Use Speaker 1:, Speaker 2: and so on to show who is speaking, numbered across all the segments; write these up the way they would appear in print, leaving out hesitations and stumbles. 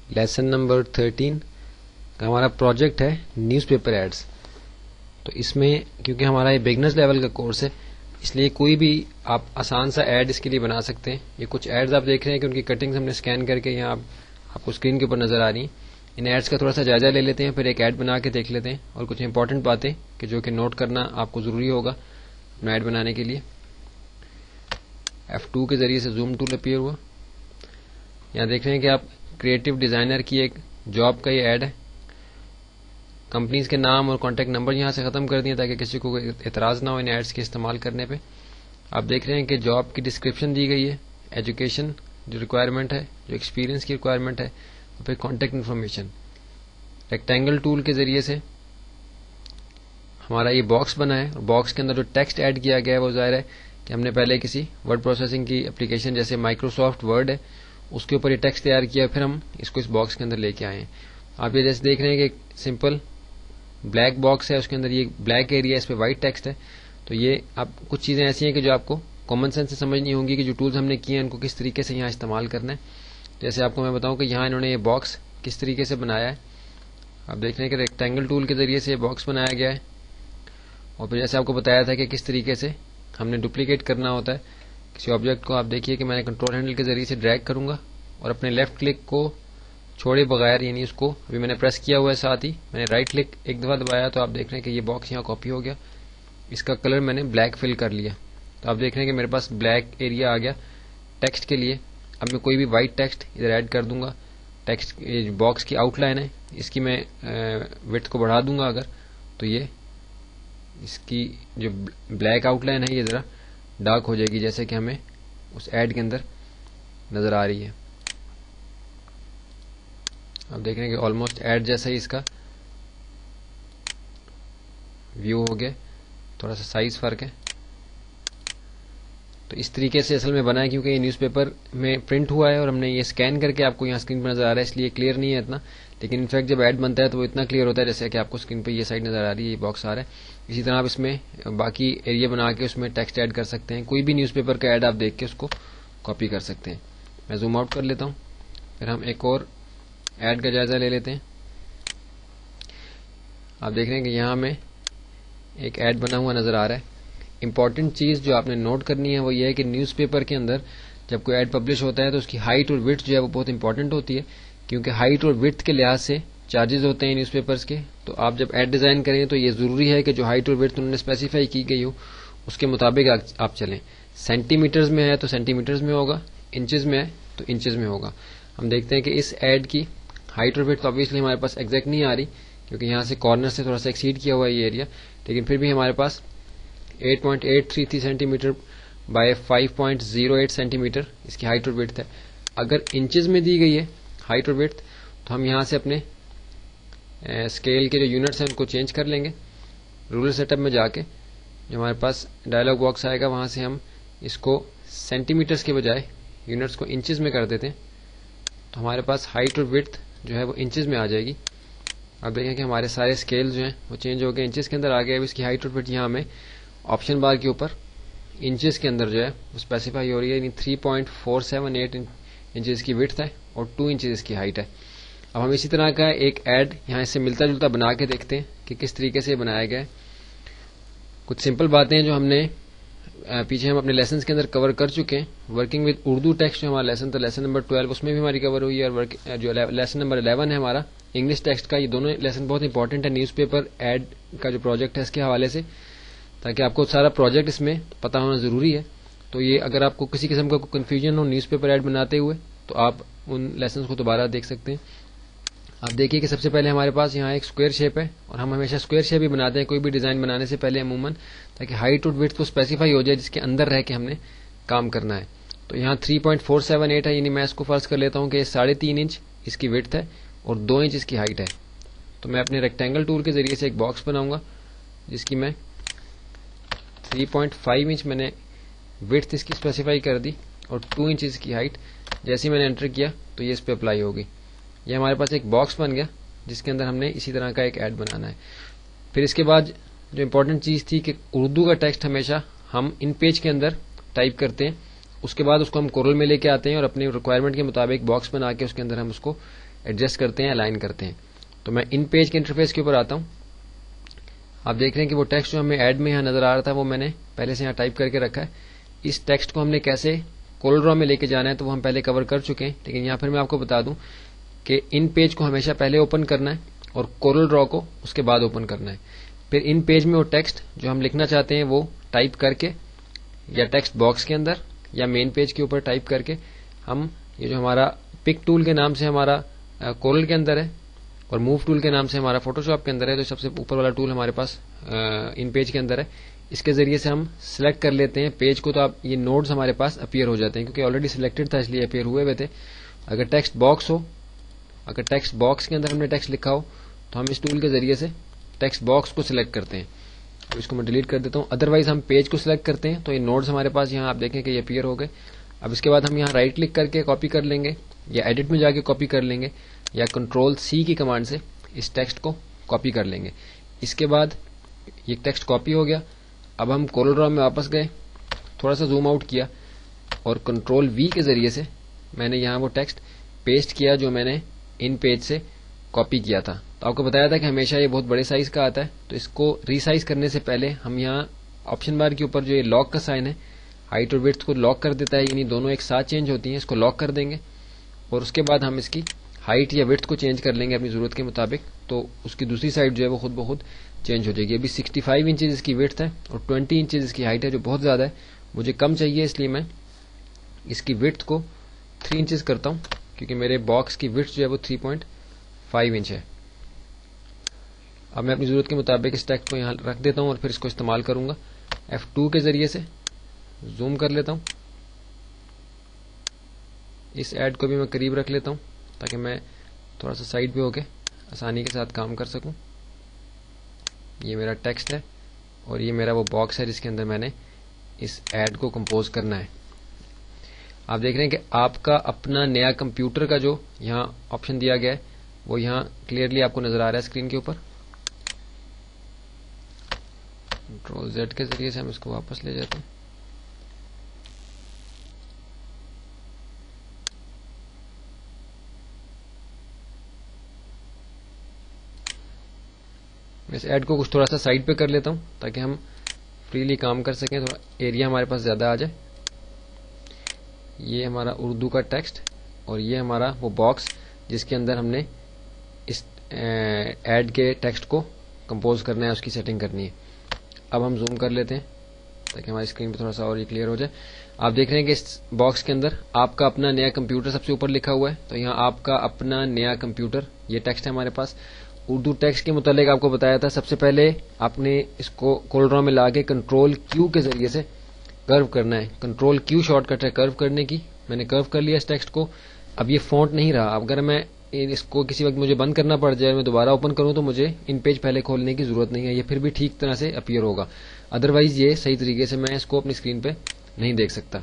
Speaker 1: Lesson number 13 کا ہمارا project ہے نیوز پیپر ایڈز. تو اس میں کیونکہ ہمارا یہ بگنرز لیول کا کورس ہے اس لیے کوئی بھی آپ آسان سا ایڈ اس کے لیے بنا سکتے ہیں. یہ کچھ ایڈز آپ دیکھ رہے ہیں کہ ان کی کٹنگز ہم نے اسکین کر کے یہاں آپ کو اسکرین کے اوپر نظر آ رہی ہیں. ان ایڈز کا تھوڑا سا جائزہ لے لیتے ہیں, پھر ایک ایڈ بنا کے دیکھ لیتے ہیں اور کچھ امپورٹنٹ باتیں کہ جو کہ نوٹ کرنا آپ کو ضروری ہوگا اپنا ایڈ بنانے کے لیے. F2 کے ذریعے سے زوم ٹول اپیئر ہوا. یہاں دیکھ رہے ہیں کہ آپ کریٹو ڈیزائنر کی ایک جاب کا یہ ایڈ ہے. کمپنیز کے نام اور کانٹیکٹ نمبر یہاں سے ختم کر دیا تاکہ کسی کو اعتراض نہ ہو ان ایڈز کے استعمال کرنے پہ. آپ دیکھ رہے ہیں کہ جاب کی ڈسکرپشن دی گئی ہے, ایجوکیشن جو ریکوائرمنٹ ہے, جو ایکسپیرینس کی ریکوائرمنٹ ہے, اور پھر کانٹیکٹ انفارمیشن. ریکٹینگل ٹول کے ذریعے سے ہمارا یہ باکس بنا ہے اور باکس کے اندر جو ٹیکسٹ ایڈ کیا گیا ہے وہ ظاہر ہے کہ ہم نے پہلے کسی ورڈ پروسیسنگ کی اپلیکیشن جیسے مائکروسافٹ ورڈ ہے اس کے اوپر یہ ٹیکسٹ تیار کیا, پھر ہم اس کو اس باکس کے اندر لے کے آئے ہیں. آپ یہ جیسے دیکھ رہے ہیں کہ ایک سمپل بلیک باکس ہے, اس کے اندر یہ بلیک ایریا ہے, اس پہ وائٹ ٹیکسٹ ہے. تو یہ آپ کچھ چیزیں ایسی ہیں کہ جو آپ کو کامن سینس سے سمجھنی ہوں گی کہ جو ٹولز ہم نے کیے ہیں ان کو کس طریقے سے یہاں استعمال کرنا ہے. جیسے آپ کو میں بتاؤں کہ یہاں انہوں نے یہ باکس کس طریقے سے بنایا ہے. آپ دیکھ رہے ہیں کہ ریکٹینگل ٹول کے ذریعے سے یہ باکس بنایا گیا ہے, اور پھر جیسے آپ کو بتایا تھا کہ کس طریقے سے ہم نے ڈپلیکیٹ کرنا ہوتا ہے کسی آبجیکٹ کو. آپ دیکھیے کہ میں نے کنٹرول ہینڈل کے ذریعے سے ڈریگ کروں گا اور اپنے لیفٹ کلک کو چھوڑے بغیر, یعنی اس کو ابھی میں نے پریس کیا ہوا ہے, ساتھ ہی میں نے رائٹ کلک ایک دفعہ دبایا تو آپ دیکھ رہے ہیں کہ یہ باکس یہاں کاپی ہو گیا. اس کا کلر میں نے بلیک فل کر لیا تو آپ دیکھ رہے ہیں کہ میرے پاس بلیک ایریا آ گیا ٹیکسٹ کے لیے. اب میں کوئی بھی وائٹ ٹیکسٹ ادھر ایڈ کر دوں گا. ٹیکسٹ باکس کی آؤٹ لائن ہے, اس کی میں وڈتھ کو بڑھا دوں گا اگر تو یہ اس کی جو بلیک آؤٹ لائن ہے یہ ذرا ڈارک ہو جائے گی جیسے کہ ہمیں اس ایڈ کے اندر نظر آ رہی ہے. آپ دیکھ رہے ہیں کہ آلموسٹ ایڈ جیسا ہی اس کا ویو ہو گیا, تھوڑا سا سائز فرق ہے. تو اس طریقے سے اصل میں بنا ہے کیونکہ یہ نیوز پیپر میں پرنٹ ہوا ہے اور ہم نے یہ اسکین کر کے آپ کو یہاں اسکرین پہ نظر آ رہا ہے, اس لیے کلیئر نہیں ہے اتنا. لیکن انفیکٹ جب ایڈ بنتا ہے تو وہ اتنا کلیئر ہوتا ہے جیسے کہ آپ کو اسکرین پہ یہ سائڈ نظر آ رہی ہے, یہ باکس آ رہا ہے. اسی طرح آپ اس میں باقی ایریا بنا کے اس میں ٹیکسٹ ایڈ کر سکتے ہیں. کوئی بھی نیوز پیپر کا ایڈ آپ دیکھ کے اس کو کاپی کر سکتے ہیں. میں زوم آؤٹ کر لیتا ہوں, پھر ہم ایک اور ایڈ کا جائزہ لے لیتے ہیں. آپ دیکھ رہے ہیں کہ یہاں میں ایک ایڈ بنا ہوا نظر آ رہا ہے. امپورٹنٹ چیز جو آپ نے نوٹ کرنی ہے وہ یہ ہے کہ نیوز پیپر کے اندر جب کوئی ایڈ پبلش ہوتا ہے تو اس کی ہائٹ اور وڈتھ جو ہے وہ بہت امپورٹنٹ ہوتی ہے, کیونکہ ہائٹ اور وڈتھ کے لحاظ سے چارجز ہوتے ہیں نیوز پیپرز کے. تو آپ جب ایڈ ڈیزائن کریں تو یہ ضروری ہے کہ جو ہائٹ اور وڈتھ انہوں نے اسپیسیفائی کی گئی ہو اس کے مطابق آپ چلیں. سینٹی میٹرز میں ہے تو سینٹی میٹرز میں ہوگا, انچز میں ہے تو انچز میں ہوگا. ہم دیکھتے ہیں کہ اس ایڈ کی ہائٹ اور وڈتھ آبویسلی ہمارے پاس ایگزیکٹ نہیں آ رہی کیونکہ یہاں سے کارنر سے تھوڑا سا ایکسیڈ کیا ہوا ہے یہ ایریا, لیکن پھر بھی ہمارے پاس 8.833 centimetre by 5.08 centimetre اس کی ہائٹ اور وڈتھ ہے. اگر انچز میں دی گئی ہے ہائٹ اور وڈتھ تو ہم یہاں سے اپنے اسکیل کے جو یونٹس ہیں ان کو چینج کر لیں گے. رولر سیٹ اپ میں جا کے جو ہمارے پاس ڈائلاگ باکس آئے گا وہاں سے ہم اس کو سینٹی میٹرز کے بجائے یونٹس کو انچز میں کر دیتے ہیں تو ہمارے پاس ہائٹ اور وڈتھ جو ہے وہ انچز میں آ جائے گی. اب دیکھیں کہ ہمارے سارے اسکیل جو ہیں وہ چینج ہو گئے, انچز کے اندر آ گئے. اب اس کی ہائٹ اور وڈتھ یہاں ہمیں آپشن بار کے اوپر انچز کے اندر جو ہے وہ اسپیسیفائی ہو رہی ہے, یعنی 3.478 انچز کی وڈتھ ہے اور 2 انچز اس کی ہائٹ ہے. اب ہم اسی طرح کا ایک ایڈ یہاں اس سے ملتا جلتا بنا کے دیکھتے ہیں کہ کس طریقے سے بنایا گیا ہے. کچھ سمپل باتیں جو ہم نے پیچھے ہم اپنے لیسنز کے اندر کور کر چکے ہیں. ورکنگ ود اردو ٹیکسٹ جو ہمارا لیسن تھا, لیسن نمبر 12 اس میں بھی ہماری کور ہوئی ہے, اور جو لیسن نمبر 11 ہے ہمارا انگلش ٹیکسٹ کا, یہ دونوں لیسن بہت امپورٹنٹ ہے نیوز پیپر ایڈ کا جو پروجیکٹ ہے اس کے حوالے سے, تاکہ آپ کو سارا پروجیکٹ اس میں پتہ ہونا ضروری ہے. تو یہ اگر آپ کو کسی قسم کا کوئی کنفیوژن ہو نیوز پیپر ایڈ بناتے ہوئے تو آپ ان لیسنز کو دوبارہ دیکھ سکتے ہیں. آپ دیکھیے کہ سب سے پہلے ہمارے پاس یہاں ایک اسکوئر شیپ ہے, اور ہم ہمیشہ اسکوئر شیپ ہی بناتے ہیں کوئی بھی ڈیزائن بنانے سے پہلے عموماً, تاکہ ہائٹ اور وڈتھ کو اسپیسیفائی ہو جائے جس کے اندر رہ کے ہم نے کام کرنا ہے. تو یہاں 3.478 ہے, یعنی میں اس کو فرض کر لیتا ہوں کہ 3.5 انچ اس کی وڈتھ ہے اور 2 انچ اس کی ہائٹ ہے. تو میں اپنے ریکٹینگل ٹول کے ذریعے سے ایک باکس بناؤں گا جس کی میں 3.5 انچ میں نے وڈتھ اس کی اسپیسیفائی کر دی اور 2 انچ اس کی ہائٹ. جیسے ہی میں نے انٹر کیا تو یہ اس پہ اپلائی ہوگی. یہ ہمارے پاس ایک باکس بن گیا جس کے اندر ہم نے اسی طرح کا ایک ایڈ بنانا ہے. پھر اس کے بعد جو امپورٹنٹ چیز تھی کہ اردو کا ٹیکسٹ ہمیشہ ہم ان پیج کے اندر ٹائپ کرتے ہیں اس کے بعد اس کو ہم کورل میں لے کے آتے ہیں اور اپنی ریکوائرمنٹ کے مطابق باکس بنا کے اس کے اندر ہم اس کو ایڈجسٹ کرتے ہیں, الائن کرتے ہیں. تو میں ان پیج کے انٹرفیس کے اوپر آتا ہوں. آپ دیکھ رہے ہیں کہ وہ ٹیکسٹ جو ہمیں ایڈ میں یہاں نظر آ رہا تھا وہ میں نے پہلے سے یہاں ٹائپ کر کے رکھا ہے. اس ٹیکسٹ کو ہم نے کیسے کورل ڈرا میں لے کے جانا ہے تو وہ ہم پہلے کور کر چکے ہیں, لیکن یہاں پھر میں آپ کو بتا دوں کہ ان پیج کو ہمیشہ پہلے اوپن کرنا ہے اور کورل ڈرا کو اس کے بعد اوپن کرنا ہے. پھر ان پیج میں وہ ٹیکسٹ جو ہم لکھنا چاہتے ہیں وہ ٹائپ کر کے یا ٹیکسٹ باکس کے اندر یا مین پیج کے اوپر ٹائپ کر کے ہم یہ جو ہمارا پک ٹول کے نام سے ہمارا کورل کے اندر ہے اور موو ٹول کے نام سے ہمارا فوٹو شاپ کے اندر ہے, جو سب سے اوپر والا ٹول ہمارے پاس ان پیج کے اندر ہے, اس کے ذریعے سے ہم سلیکٹ کر لیتے ہیں پیج کو. تو آپ یہ نوڈز ہمارے پاس اپیئر ہو جاتے ہیں کیونکہ آلریڈی سلیکٹڈ تھا اس لیے اپیئر ہوئے ہوئے تھے. اگر ٹیکسٹ باکس ہو, اگر ٹیکسٹ باکس کے اندر ہم نے ٹیکسٹ لکھا ہو تو ہم اس ٹول کے ذریعے سے ٹیکسٹ باکس کو سلیکٹ کرتے ہیں. اس کو میں ڈیلیٹ کر دیتا ہوں. ادروائز ہم پیج کو سلیکٹ کرتے ہیں تو یہ نوڈز ہمارے پاس یہاں آپ دیکھیں کہ یہ اپیئر ہو گئے. اب اس کے بعد ہم یہاں رائٹ کلک کر کے کاپی کر لیں گے یا ایڈٹ میں جا کے کاپی کر لیں گے یا کنٹرول سی کی کمانڈ سے اس ٹیکسٹ کو کاپی کر لیں گے. اس کے بعد یہ ٹیکسٹ کاپی ہو گیا. اب ہم کورل ڈرا میں واپس گئے, تھوڑا سا زوم آؤٹ کیا اور کنٹرول وی کے ذریعے سے میں نے یہاں وہ ٹیکسٹ پیسٹ کیا جو میں نے ان پیج سے کاپی کیا تھا. تو آپ کو بتایا تھا کہ ہمیشہ یہ بہت بڑے سائز کا آتا ہے, تو اس کو ریسائز کرنے سے پہلے ہم یہاں آپشن بار کے اوپر جو یہ لاک کا سائن ہے ہائٹ اور وڈتھ کو لاک کر دیتا ہے, یعنی دونوں ایک ساتھ چینج ہوتی ہیں, اس کو لاک کر دیں گے اور اس کے بعد ہم اس کی ہائٹ یا وڈتھ کو چینج کر لیں گے اپنی ضرورت کے مطابق. تو اس کی دوسری سائڈ جو ہے وہ خود بخود چینج ہو جائے گی. ابھی 65 انچز اس کی وڈتھ ہے اور 20 انچز اس کی ہائٹ ہے, جو بہت زیادہ ہے. مجھے کم چاہیے اس لیے میں اس کی وڈتھ کو 3 انچز کرتا ہوں کیونکہ میرے باکس کی وڈتھ جو ہے وہ 3.5 انچ ہے. اب میں اپنی ضرورت کے مطابق اس ٹیکسٹ کو یہاں رکھ دیتا ہوں اور پھر اس کو استعمال کروں گا. F2 کے ذریعے سے زوم کر لیتا ہوں. اس ایڈ کو بھی میں قریب رکھ لیتا ہوں تاکہ میں تھوڑا سا سائڈ پہ ہو کے آسانی کے ساتھ کام کر سکوں. یہ میرا ٹیکسٹ ہے اور یہ میرا وہ باکس ہے جس کے اندر میں نے اس ایڈ کو کمپوز کرنا ہے. آپ دیکھ رہے ہیں کہ آپ کا اپنا نیا کمپیوٹر کا جو یہاں آپشن دیا گیا ہے وہ یہاں کلیئرلی آپ کو نظر آ رہا ہے اسکرین کے اوپر. کنٹرول زیڈ کے ذریعے سے ہم اس کو واپس لے جاتے ہیں. میں اس ایڈ کو کچھ تھوڑا سا سائڈ پہ کر لیتا ہوں تاکہ ہم فریلی کام کر سکیں, تھوڑا ایریا ہمارے پاس زیادہ آ جائے. یہ ہمارا اردو کا ٹیکسٹ اور یہ ہمارا وہ باکس جس کے اندر ہم نے اس ایڈ کے ٹیکسٹ کو کمپوز کرنا ہے, اس کی سیٹنگ کرنی ہے. اب ہم زوم کر لیتے ہیں تاکہ ہماری اسکرین پہ تھوڑا سا اور کلیئر ہو جائے. آپ دیکھ رہے ہیں کہ اس باکس کے اندر آپ کا اپنا نیا کمپیوٹر سب سے اوپر لکھا ہوا ہے, تو یہاں آپ کا اپنا نیا کمپیوٹر یہ ٹیکسٹ ہے ہمارے پاس. اردو ٹیکسٹ کے متعلق آپ کو بتایا تھا سب سے پہلے آپ نے اس کو کورل ڈرا میں لا کے کنٹرول کیو کے ذریعے سے کرو کرنا ہے. کنٹرول کیو شارٹ کٹ ہے کرو کرنے کی. میں نے کرو کر لیا اس ٹیکسٹ کو. اب یہ فونٹ نہیں رہا. اگر میں اس کو کسی وقت مجھے بند کرنا پڑ جائے, میں دوبارہ اوپن کروں تو مجھے ان پیج پہلے کھولنے کی ضرورت نہیں ہے, یہ پھر بھی ٹھیک طرح سے اپیئر ہوگا. ادروائز یہ صحیح طریقے سے میں اس کو اپنی اسکرین پہ نہیں دیکھ سکتا.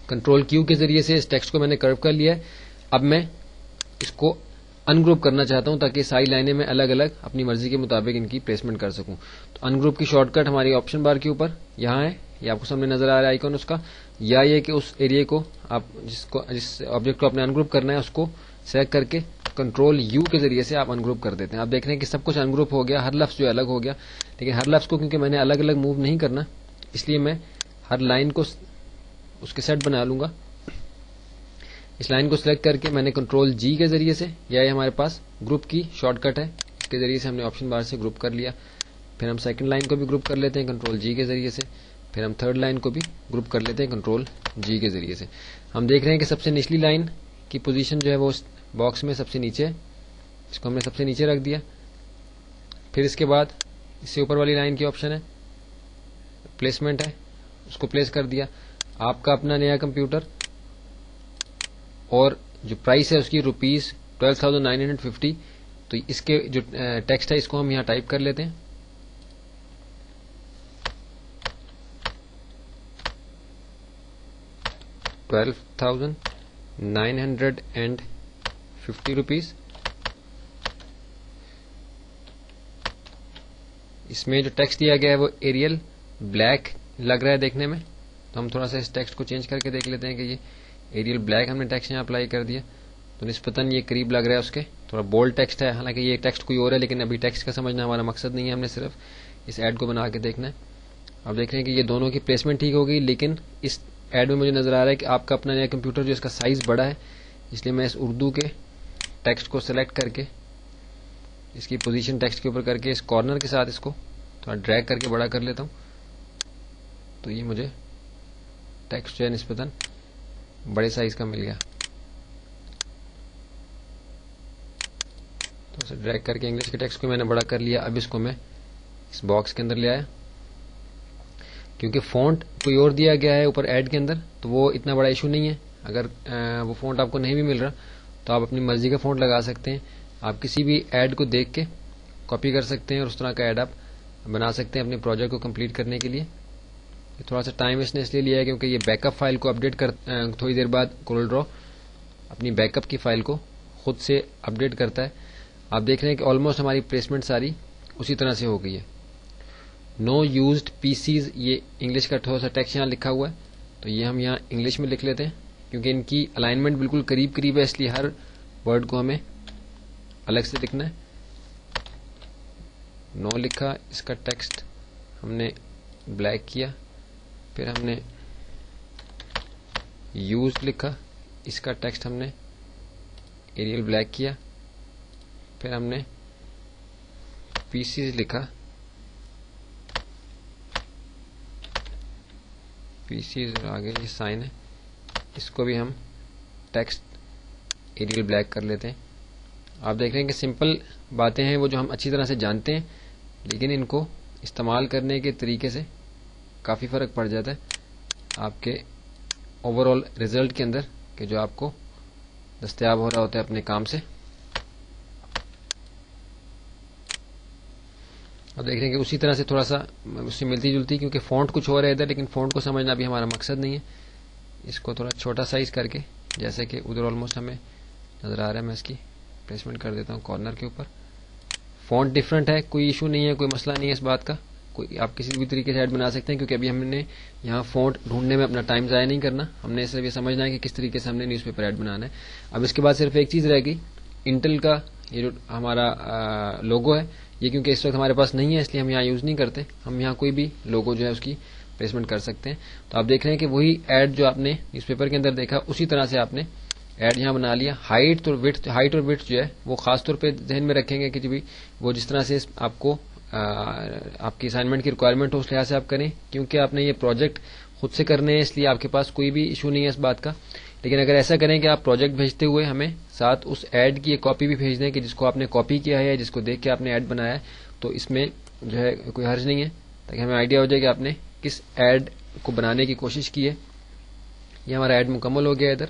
Speaker 1: کنٹرول کیو کے ذریعے سے اس ٹیکسٹ کو میں نے کرو کر لیا ہے. اب میں اس کو ان گروپ کرنا چاہتا ہوں تاکہ ساری لائنیں میں الگ الگ اپنی مرضی کے مطابق ان کی پلیسمنٹ کر سکوں. تو ان گروپ کی شارٹ کٹ ہماری آپشن بار کے اوپر یہاں ہے, یہ آپ کو سامنے نظر آ رہا ہے آئیکن اس کا, یا یہ کہ اس ایریا کو آپ جس آبجیکٹ کو آپ نے ان گروپ کرنا ہے اس کو سلیکٹ کر کے کنٹرول یو کے ذریعے سے آپ ان گروپ کر دیتے ہیں. آپ دیکھ رہے ہیں کہ سب کچھ ان گروپ ہو گیا, ہر لفظ جو الگ ہو گیا. لیکن ہر لفظ کو کیونکہ میں نے الگ الگ موو نہیں کرنا اس لیے میں ہر لائن کو اس کے سیٹ بنا لوں گا. اس لائن کو سلیکٹ کر کے میں نے کنٹرول جی کے ذریعے سے, یا یہ ہمارے پاس گروپ کی شارٹ کٹ ہے, اس کے ذریعے سے ہم نے آپشن بار سے گروپ کر لیا. پھر ہم سیکنڈ لائن کو بھی گروپ کر لیتے ہیں کنٹرول جی کے ذریعے سے. پھر ہم تھرڈ لائن کو بھی گروپ کر لیتے ہیں کنٹرول جی کے ذریعے سے. ہم دیکھ رہے ہیں کہ سب سے نچلی لائن کی پوزیشن جو ہے وہ باکس میں سب سے نیچے ہے, اس کو ہم نے سب سے نیچے رکھ دیا. پھر اس کے بعد اس سے اوپر والی لائن کی آپشن ہے پلیسمنٹ ہے, اس کو پلیس کر دیا. آپ کا اپنا نیا کمپیوٹر اور جو پرائس ہے اس کی ₹12,950. تو اس کے جو ٹیکسٹ ہے اس کو ہم یہاں ٹائپ کر لیتے ہیں. ₹12,950. اس میں جو ٹیکسٹ دیا گیا ہے وہ ایریل بلیک لگ رہا ہے دیکھنے میں, تو ہم تھوڑا سا اس ٹیکسٹ کو چینج کر کے دیکھ لیتے ہیں کہ یہ ایریل بلیک ہم نے ٹیکسٹ یہاں اپلائی کر دیا تو نسبتاً یہ قریب لگ رہا ہے اس کے, تھوڑا بولڈ ٹیکسٹ ہے, حالانکہ یہ ٹیکسٹ کوئی اور ہے, لیکن ابھی ٹیکسٹ کا سمجھنا ہمارا مقصد نہیں ہے, ہم نے صرف اس ایڈ کو بنا کے دیکھنا ہے. اب دیکھ رہے ہیں کہ یہ دونوں کی پلیسمنٹ ٹھیک ہوگی, لیکن اس ایڈ میں مجھے نظر آ رہا ہے کہ آپ کا اپنا نیا کمپیوٹر جو اس کا سائز بڑا ہے, اس لیے میں اس اردو کے ٹیکسٹ کو سلیکٹ کر کے اس کی پوزیشن ٹیکسٹ کے اوپر کر کے اس کارنر کے ساتھ اس کو تھوڑا ڈریگ کر کے بڑا کر لیتا ہوں. تو یہ مجھے ٹیکسٹ جو ہے نسبتاً بڑے سائز کا مل گیا. تو اسے ڈریگ کر کے انگلش کے ٹیکسٹ کو میں نے بڑا کر لیا. اب اس کو میں اس باکس کے اندر لے آیا, کیونکہ فونٹ کوئی اور دیا گیا ہے اوپر ایڈ کے اندر, تو وہ اتنا بڑا ایشو نہیں ہے. اگر وہ فونٹ آپ کو نہیں بھی مل رہا تو آپ اپنی مرضی کا فونٹ لگا سکتے ہیں. آپ کسی بھی ایڈ کو دیکھ کے کاپی کر سکتے ہیں اور اس طرح کا ایڈ آپ بنا سکتے ہیں اپنے پروجیکٹ کو کمپلیٹ کرنے کے لیے. تھوڑا سا ٹائم اس نے اس لیے لیا ہے کیونکہ یہ بیک اپ فائل کو اپڈیٹ کر تھوڑی دیر بعد کورل ڈرا اپنی بیک اپ کی فائل کو خود سے اپڈیٹ کرتا ہے. آپ دیکھ رہے ہیں کہ آلموسٹ ہماری پلیسمنٹ ساری اسی طرح سے ہو گئی ہے. نو یوزڈ پی سیز, یہ انگلش کا تھوڑا سا ٹیکسٹ یہاں لکھا ہوا ہے, تو یہ ہم یہاں انگلش میں لکھ لیتے ہیں کیونکہ ان کی الائنمنٹ بالکل قریب قریب ہے, اس لیے ہر ورڈ کو ہمیں الگ سے لکھنا ہے. نو لکھا, اس کا ٹیکسٹ ہم نے بلیک کیا, پھر ہم نے یوز لکھا, اس کا ٹیکسٹ ہم نے ایریل بلیک کیا, پھر ہم نے پی سیز لکھا, پی سیز اور آگے یہ سائن ہے, اس کو بھی ہم ٹیکسٹ ایریل بلیک کر لیتے ہیں. آپ دیکھ رہے ہیں کہ سمپل باتیں ہیں وہ جو ہم اچھی طرح سے جانتے ہیں, لیکن ان کو استعمال کرنے کے طریقے سے کافی فرق پڑ جاتا ہے آپ کے اوور آل ریزلٹ کے اندر, کہ جو آپ کو دستیاب ہو رہا ہوتا ہے اپنے کام سے. اب دیکھ رہے ہیں کہ اسی طرح سے تھوڑا سا اس سے ملتی جلتی, کیونکہ فونٹ کچھ اور ہے ادھر, لیکن فونٹ کو سمجھنا بھی ہمارا مقصد نہیں ہے. اس کو تھوڑا چھوٹا سائز کر کے, جیسے کہ ادھر آلموسٹ ہمیں نظر آ رہا ہے, میں اس کی پلیسمنٹ کر دیتا ہوں کارنر کے اوپر. فونٹ ڈفرنٹ ہے, کوئی ایشو نہیں ہے, کوئی مسئلہ نہیں ہے اس بات کا, کوئی آپ کسی بھی طریقے سے ایڈ بنا سکتے ہیں, کیونکہ ابھی ہم نے یہاں فونٹ ڈھونڈنے میں اپنا ٹائم ضائع نہیں کرنا, ہم نے صرف یہ سمجھنا ہے کہ کس طریقے سے ہم نے نیوز پیپر ایڈ بنانا ہے. اب اس کے بعد صرف ایک چیز رہے گی, انٹل کا یہ جو ہمارا لوگو ہے, یہ کیونکہ اس وقت ہمارے پاس نہیں ہے اس لیے ہم یہاں یوز نہیں کرتے, ہم یہاں کوئی بھی لوگو جو ہے اس کی پلیسمنٹ کر سکتے ہیں. تو آپ دیکھ رہے ہیں کہ وہی ایڈ جو آپ نے نیوز پیپر کے اندر دیکھا اسی طرح سے آپ نے ایڈ یہاں بنا لیا. ہائٹ اور وڈتھ جو ہے وہ خاص طور پہ ذہن میں رکھیں گے کہ وہ جس طرح سے آپ کو آپ کی اسائنمنٹ کی ریکوائرمنٹ ہو اس لحاظ سے آپ کریں, کیونکہ آپ نے یہ پروجیکٹ خود سے کرنے ہیں اس لیے آپ کے پاس کوئی بھی ایشو نہیں ہے اس بات کا. لیکن اگر ایسا کریں کہ آپ پروجیکٹ بھیجتے ہوئے ہمیں ساتھ اس ایڈ کی ایک کاپی بھی بھیج دیں کہ جس کو آپ نے کاپی کیا ہے, جس کو دیکھ کے آپ نے ایڈ بنایا ہے, تو اس میں جو ہے کوئی حرج نہیں ہے, تاکہ ہمیں آئیڈیا ہو جائے کہ آپ نے کس ایڈ کو بنانے کی کوشش کی ہے. یہ ہمارا ایڈ مکمل ہو گیا ادھر.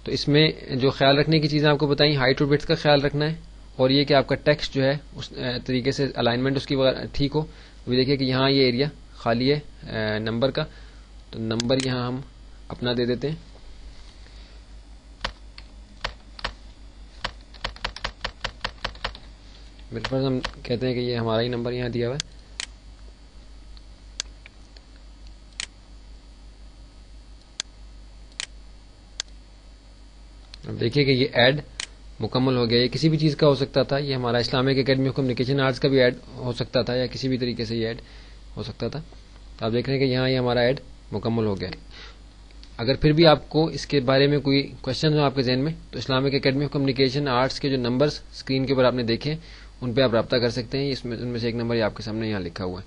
Speaker 1: تو اس میں جو خیال رکھنے کی چیزیں آپ کو بتائیں, ہائٹ اور وڈتھ کا خیال رکھنا ہے, اور یہ کہ آپ کا ٹیکسٹ جو ہے اس طریقے سے الائنمنٹ اس کی ٹھیک ہو. ابھی دیکھیے کہ یہاں یہ ایریا خالی ہے نمبر کا, تو نمبر یہاں ہم اپنا دے دیتے ہیں. میرے پاس ہم کہتے ہیں کہ یہ ہمارا ہی نمبر یہاں دیا ہوا ہے. اب دیکھیے کہ یہ ایڈ مکمل ہو گیا. یہ کسی بھی چیز کا ہو سکتا تھا, یہ ہمارا Islamic academy of communication arts کا بھی ایڈ ہو سکتا تھا, یا کسی بھی طریقے سے یہ ایڈ ہو سکتا تھا. تو آپ دیکھ رہے ہیں کہ یہاں یہ ہمارا ایڈ مکمل ہو گیا. اگر پھر بھی آپ کو اس کے بارے میں کوئی کوشچن ہو آپ کے ذہن میں, تو Islamic academy of communication arts کے جو نمبرز اسکرین کے اوپر آپ نے دیکھے ان پہ آپ رابطہ کر سکتے ہیں. ان میں سے ایک نمبر آپ کے سامنے یہاں لکھا ہوا ہے.